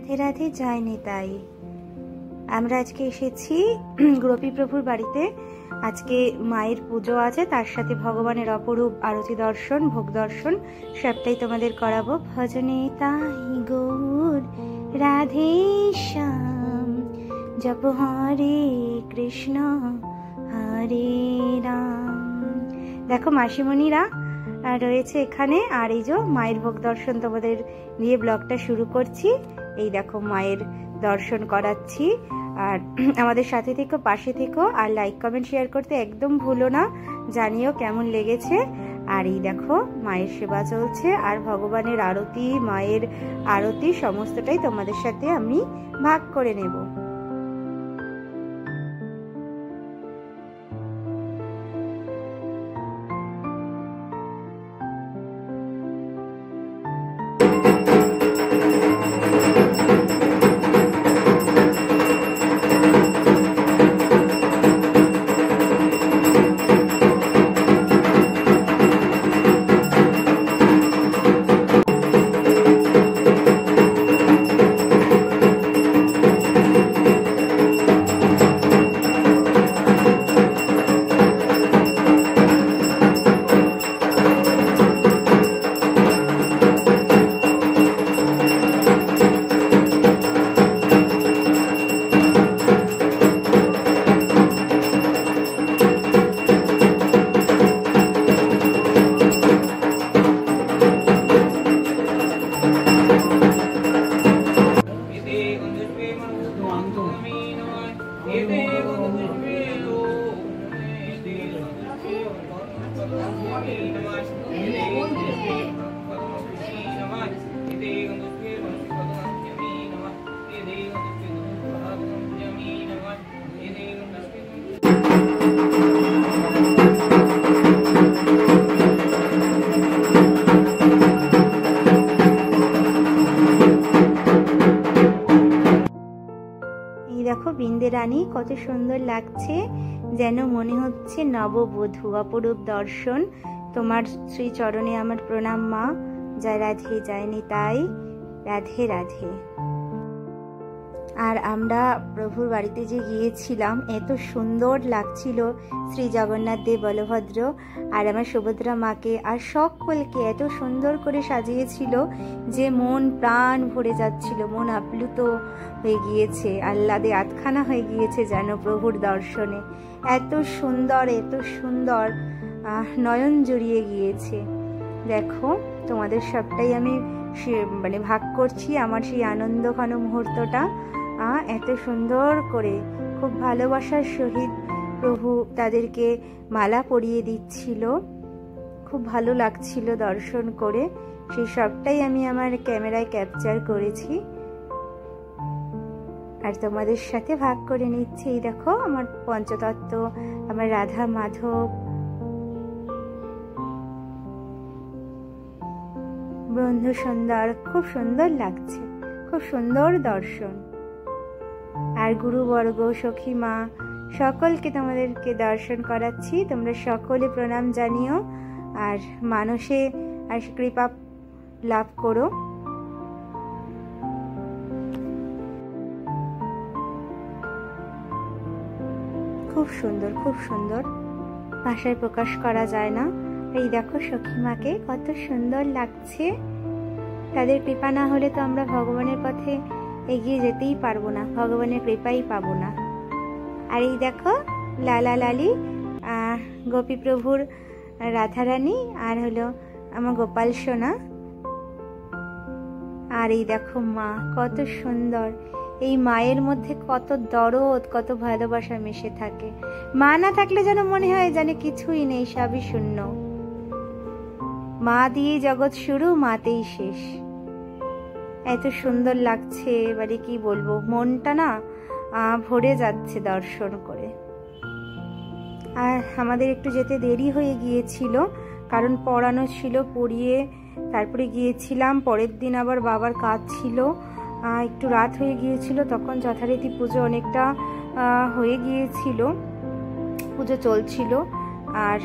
রাধে রাধে জয় নিতাই। আমরা আজকে এসেছি গোপী প্রভুর বাড়িতে। আজকে মায়ের পুজো আছে, তার সাথে ভগবানের অপরূপ আরতি দর্শন, ভোগ দর্শন সবটাই তোমাদের করাবো। ভজনে তাই গৌর রাধে শ্যাম, জপ হরে কৃষ্ণ হরে রাম। দেখো মাসিমণিরা রয়েছে এখানে, আর এই যে মায়ের ভোগ দর্শন তোমাদের দিয়ে ব্লগটা শুরু করছি। এই দেখো মায়ের দর্শন করাচ্ছি, আর আমাদের সাথে থেকো, পাশে থেকো, আর লাইক কমেন্ট শেয়ার করতে একদম ভুলো না, জানিও কেমন লেগেছে। আর এই দেখো মায়ের সেবা চলছে, আর ভগবানের আরতি, মায়ের আরতি সমস্তটাই তোমাদের সাথে আমি ভাগ করে নেব। দেখো বিন্দে রানী কত সুন্দর লাগছে, যেন মনে হচ্ছে নববধূ। অপরূপ দর্শন। তোমার শ্রী চরণে আমার প্রণাম মা। জয় রাধে জয় নিতাই, রাধে রাধে। আর আমরা প্রভুর বাড়িতে যে গিয়েছিলাম, এত সুন্দর লাগছিল শ্রী জগন্নাথ দেব, বলভদ্র আর আমার সুভদ্রা মাকে, আর সকলকে এত সুন্দর করে সাজিয়েছিল যে মন প্রাণ ভরে যাচ্ছিল, মন আপ্লুত হয়ে গিয়েছে, আহ্লাদে আটখানা হয়ে গিয়েছে যেন প্রভুর দর্শনে। এত সুন্দর, এত সুন্দর, নয়ন জড়িয়ে গিয়েছে। দেখো তোমাদের সবটাই আমি মানে ভাগ করছি আমার সেই আনন্দ ঘন মুহূর্তটা। এত সুন্দর করে, খুব ভালোবাসার সহিত প্রভু তাদেরকে মালা পরিয়ে দিচ্ছিল, খুব ভালো লাগছিল দর্শন করে। সেই সবটাই আমি আমার ক্যামেরায় ক্যাপচার করেছি আর তোমাদের সাথে ভাগ করে নিচ্ছি। এই দেখো আমার পঞ্চতত্ত্ব, আমার রাধা মাধব, বন্ধু সুন্দর, খুব সুন্দর লাগছে, খুব সুন্দর দর্শন। আর গুরুবর্গ, সখী মা, সকলকে তোমাদেরকে দর্শন করাচ্ছি। তোমরা সকলে প্রণাম জানিও, আর মানুষে আর কৃপা লাভ করো। খুব সুন্দর, খুব সুন্দর, ভাষায় প্রকাশ করা যায় না। এই দেখো সখী মাকে কত সুন্দর লাগছে। তাদের কৃপা না হলে তো আমরা ভগবানের পথে এগিয়ে যেতেই পারবো না, ভগবানের কৃপাই পাবো না। আর এই দেখো লালা লালি, গোপী প্রভুর রাধারানী, আর হলো আমার গোপাল সোনা। আর এই দেখো মা কত সুন্দর। এই মায়ের মধ্যে কত দরদ, কত ভালোবাসা মিশে থাকে। মা না থাকলে যেন মনে হয় যেন কিছুই নেই, সবই শূন্য। মা দিয়ে জগৎ শুরু, মাতেই শেষ। এত সুন্দর লাগছে, এবারে কি বলবো, মনটা না ভরে যাচ্ছে দর্শন করে। আর আমাদের একটু যেতে দেরি হয়ে গিয়েছিল, কারণ পড়ানো ছিল, পড়িয়ে তারপরে গিয়েছিলাম। পরের দিন আবার বাবার কাজ ছিল, একটু রাত হয়ে গিয়েছিল। তখন যথারীতি পুজো অনেকটা হয়ে গিয়েছিল, পুজো চলছিল, আর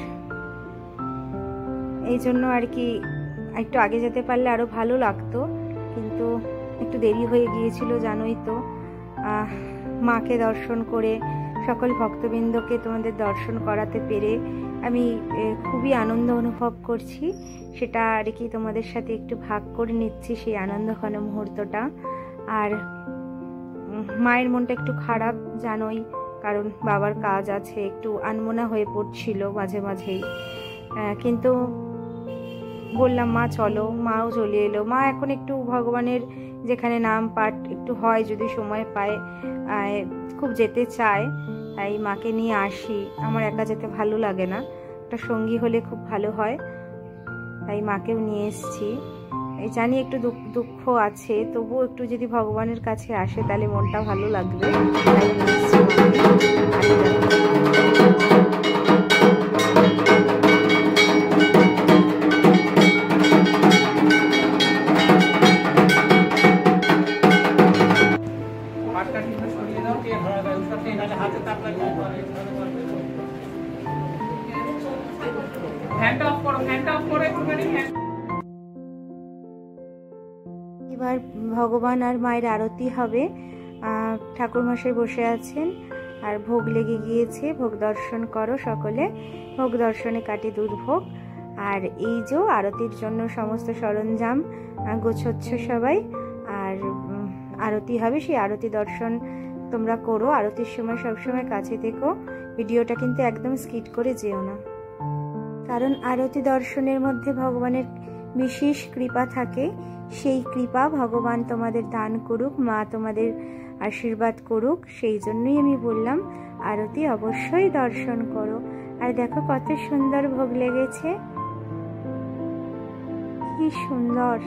এই জন্য আর কি একটু আগে যেতে পারলে আরো ভালো লাগতো, কিন্তু একটু দেরি হয়ে গিয়েছিল, জানোই তো। মাকে দর্শন করে সকল ভক্তবৃন্দকে তোমাদের দর্শন করাতে পেরে আমি খুবই আনন্দ অনুভব করছি। সেটা আর কি তোমাদের সাথে একটু ভাগ করে নিচ্ছি, সেই আনন্দঘন মুহূর্তটা। আর মায়ের মনটা একটু খারাপ, জানোই, কারণ বাবার কাজ আছে, একটু আনমনা হয়ে পড়ছিল মাঝে মাঝেই। কিন্তু বললাম মা চলো, মাও চলে এলো। মা এখন একটু ভগবানের যেখানে নাম পাঠ একটু হয়, যদি সময় পায়, খুব যেতে চায়, তাই মাকে নিয়ে আসি। আমার একা যেতে ভালো লাগে না, একটা সঙ্গী হলে খুব ভালো হয়, তাই মাকেও নিয়ে এসছি। এই জানি একটু দুঃখ আছে, তবুও একটু যদি ভগবানের কাছে আসে তাহলে মনটা ভালো লাগবে, তাই নিয়ে এসছি এবার ভগবান আর মায়ের আরতি হবে। ঠাকুরমশাই বসে আছেন আর ভোগ লেগে গিয়েছে। ভোগ দর্শন করো সকলে, ভোগ দর্শনে কাটি দুর্ভোগ। আর এই যে আরতির জন্য সমস্ত সরঞ্জাম গোছচ্ছ সবাই, আর আরতি হবে, সেই আরতি দর্শন তোমরা করো। আরতির সময় সবসময় কাছে থেকো, ভিডিওটা কিন্তু একদম স্কিপ করে যেও না, কারণ আরতি দর্শনের মধ্যে ভগবানের বিশেষ কৃপা থাকে। সেই কৃপা ভগবান তোমাদের দান করুক, মা তোমাদের আশীর্বাদ করুক। সেই জন্যই আমি বললাম আরতি অবশ্যই দর্শন করো। আর দেখো কত সুন্দর ভোগ লেগেছে, কি সুন্দর।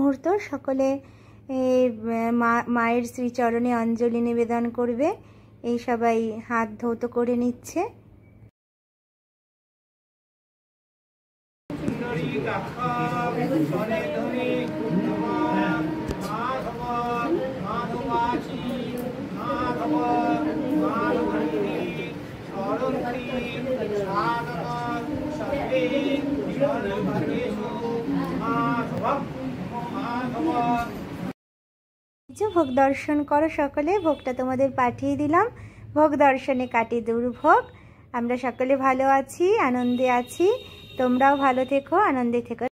মুহূর্ত সকলে মায়ের শ্রীচরণে অঞ্জলি নিবেদন করবে। এই সবাই হাত ধৌত করে নিচ্ছে। ভোগ দর্শন করো সকলে, ভোগটা তোমাদের পাঠিয়ে দিলাম। ভোগ দর্শনে কাটে দুর্ভোগ। আমরা সকলে ভালো আছি, আনন্দে আছি। তোমরাও ভালো থেকো, আনন্দে থেকো।